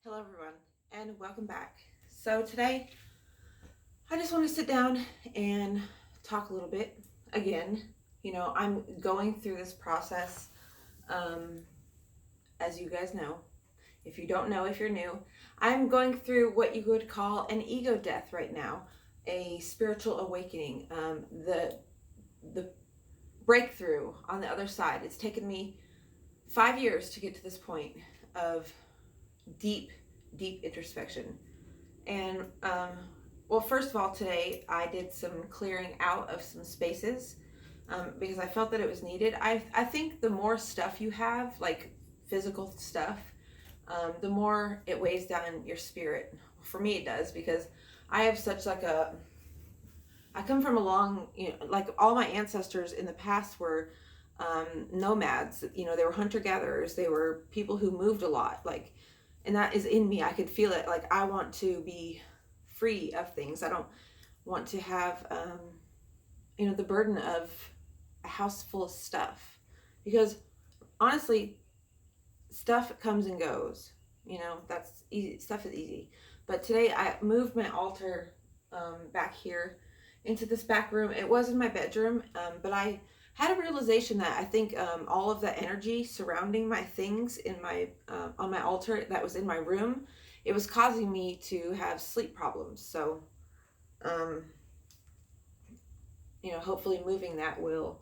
Hello everyone and welcome back. So today I just want to sit down and talk a little bit again. I'm going through this process, um, as you guys know. If you don't know, if you're new, I'm going through what you would call an ego death right now, a spiritual awakening. The breakthrough on the other side. It's taken me 5 years to get to this point of deep, deep introspection. And well, first of all, today I did some clearing out of some spaces because I felt that it was needed. I think the more stuff you have, like physical stuff, the more it weighs down your spirit. For me, it does, because I have such like a. I come from a long, like all my ancestors in the past were nomads. They were hunter gatherers. They were people who moved a lot. And that is in me. I could feel it. Like, I want to be free of things. I don't want to have, the burden of a house full of stuff, because honestly, stuff comes and goes. That's easy. Stuff is easy. But today I moved my altar back here into this back room. It was in my bedroom, but I had a realization that I think all of the energy surrounding my things in my on my altar that was in my room, it was causing me to have sleep problems. So, hopefully moving that will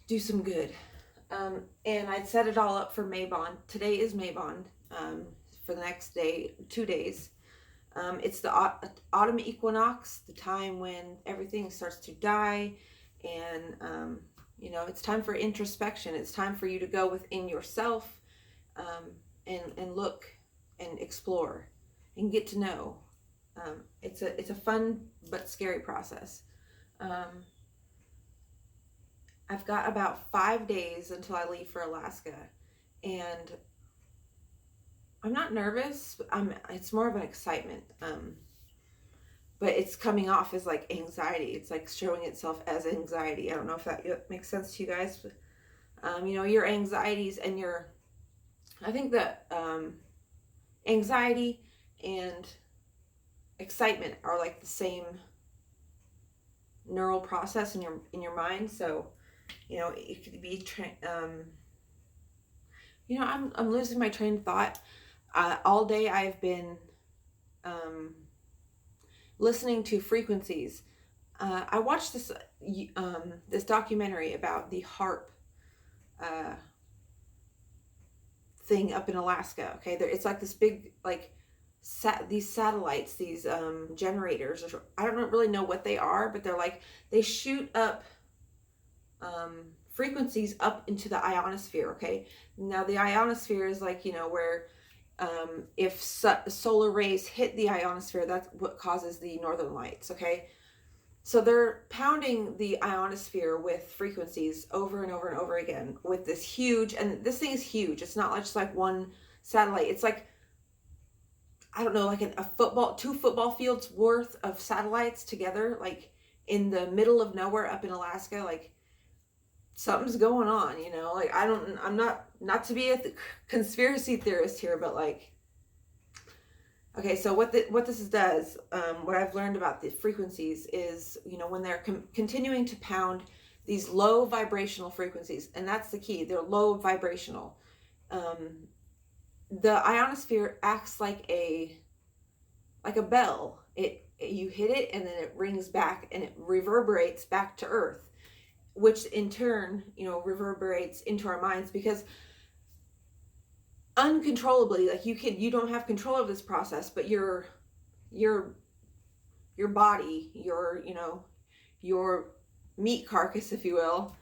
do some good. And I'd set it all up for Maybond. Today is Maybond, for the next 2 days. It's the autumn equinox, the time when everything starts to die, and it's time for introspection. It's time for you to go within yourself, and look and explore and get to know. It's a fun but scary process. I've got about 5 days until I leave for Alaska, and I'm not nervous. It's more of an excitement. But it's coming off as like anxiety. It's like showing itself as anxiety. I don't know if that makes sense to you guys. But, your anxieties and I think that anxiety and excitement are like the same neural process in your mind. So, it could be, I'm losing my train of thought. All day I've been listening to frequencies. I watched this documentary about the HARP thing up in Alaska. Okay, it's like this big, like, these satellites, these generators. I don't really know what they are, but they're like, they shoot up frequencies up into the ionosphere. Okay, now the ionosphere is like, where if solar rays hit the ionosphere, that's what causes the northern lights. Okay, so they're pounding the ionosphere with frequencies over and over and over again with this huge, and this thing is huge. It's not just like one satellite. It's like, I don't know, like two football fields worth of satellites together, like in the middle of nowhere up in Alaska. Like, something's going on, like, I'm not to be a conspiracy theorist here, but like, okay, so what this does, what I've learned about the frequencies is, when they're continuing to pound these low vibrational frequencies, and that's the key, they're low vibrational. The ionosphere acts like a bell. You hit it and then it rings back and it reverberates back to Earth, which in turn, reverberates into our minds, because uncontrollably, like, you don't have control of this process, but your body, your meat carcass, if you will,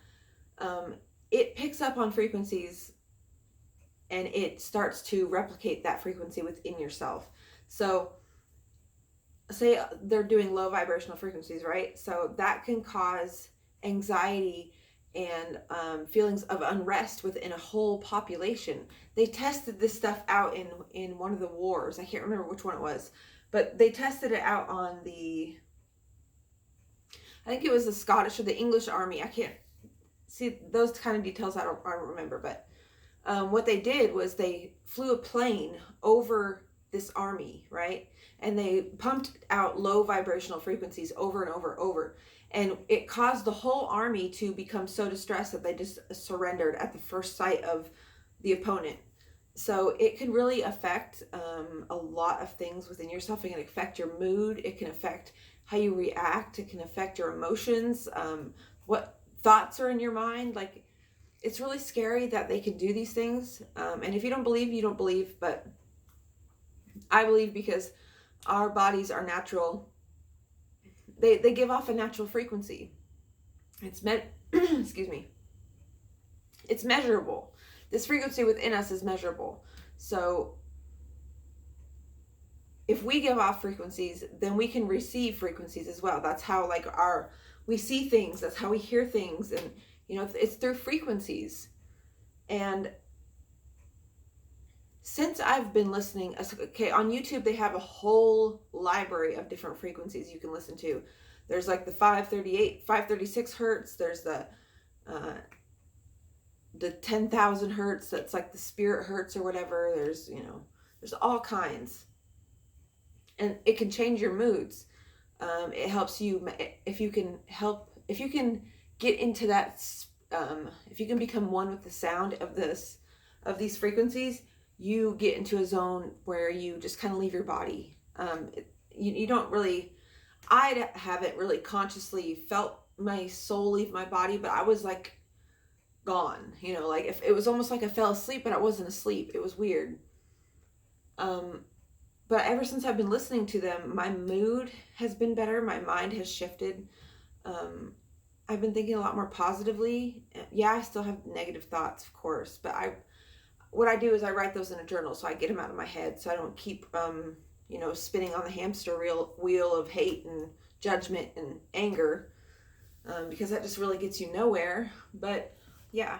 it picks up on frequencies and it starts to replicate that frequency within yourself. So say they're doing low vibrational frequencies, right? So that can cause anxiety and feelings of unrest within a whole population. They tested this stuff out in one of the wars. I can't remember which one it was, but they tested it out on I think it was the Scottish or the English army. I can't see those kind of details. I don't remember, but what they did was they flew a plane over this army, right? And they pumped out low vibrational frequencies over and over and over. And it caused the whole army to become so distressed that they just surrendered at the first sight of the opponent. So it can really affect a lot of things within yourself. It can affect your mood. It can affect how you react. It can affect your emotions, what thoughts are in your mind. Like, it's really scary that they can do these things. And if you don't believe, you don't believe. But I believe, because our bodies are natural. They give off a natural frequency. It's excuse me. It's measurable. This frequency within us is measurable. So if we give off frequencies, then we can receive frequencies as well. That's how, like, we see things. That's how we hear things. And, you know, it's through frequencies. And since I've been listening, okay, on YouTube, they have a whole library of different frequencies you can listen to. There's like the 538, 536 hertz. There's the 10,000 hertz. That's like the spirit hertz or whatever. There's, you know, there's all kinds. And it can change your moods. It helps you, if you can get into that, if you can become one with the sound of these frequencies, you get into a zone where you just kind of leave your body. You don't really, I haven't really consciously felt my soul leave my body, but I was like gone, you know, like if it was almost like I fell asleep, but I wasn't asleep. It was weird. But ever since I've been listening to them, my mood has been better. My mind has shifted. I've been thinking a lot more positively. Yeah, I still have negative thoughts, of course, but what I do is I write those in a journal, so I get them out of my head, so I don't keep, you know, spinning on the hamster wheel of hate and judgment and anger, because that just really gets you nowhere. But yeah,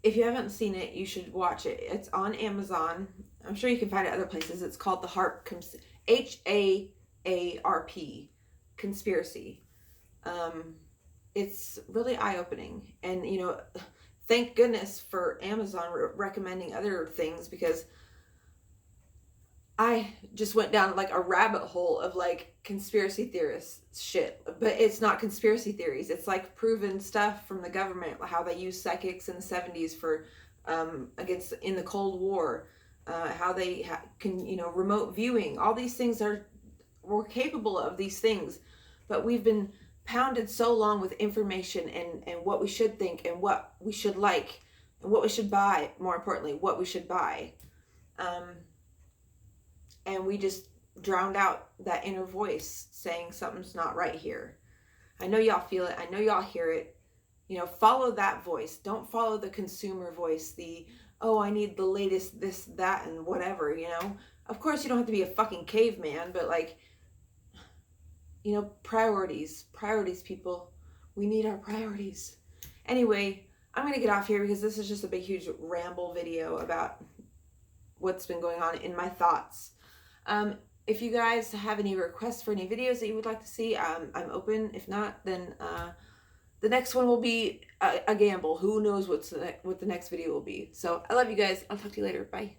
if you haven't seen it, you should watch it. It's on Amazon. I'm sure you can find it other places. It's called the HAARP, HAARP, Conspiracy. It's really eye-opening, and, you know, thank goodness for Amazon recommending other things, because I just went down like a rabbit hole of like conspiracy theorists shit. But it's not conspiracy theories. It's like proven stuff from the government, how they used psychics in the 70s for in the Cold War, how they can, you know, remote viewing. All these things we're capable of these things, but we've been pounded so long with information and what we should think and what we should like and what we should buy, more importantly, what we should buy. And we just drowned out that inner voice saying something's not right here. I know y'all feel it. I know y'all hear it. You know, follow that voice. Don't follow the consumer voice, oh, I need the latest this, that, and whatever, you know. Of course, you don't have to be a fucking caveman, but, like, you know, priorities, people. We need our priorities. Anyway, I'm going to get off here because this is just a big, huge ramble video about what's been going on in my thoughts. If you guys have any requests for any videos that you would like to see, I'm open. If not, then the next one will be a gamble. Who knows what the next video will be. So I love you guys. I'll talk to you later. Bye.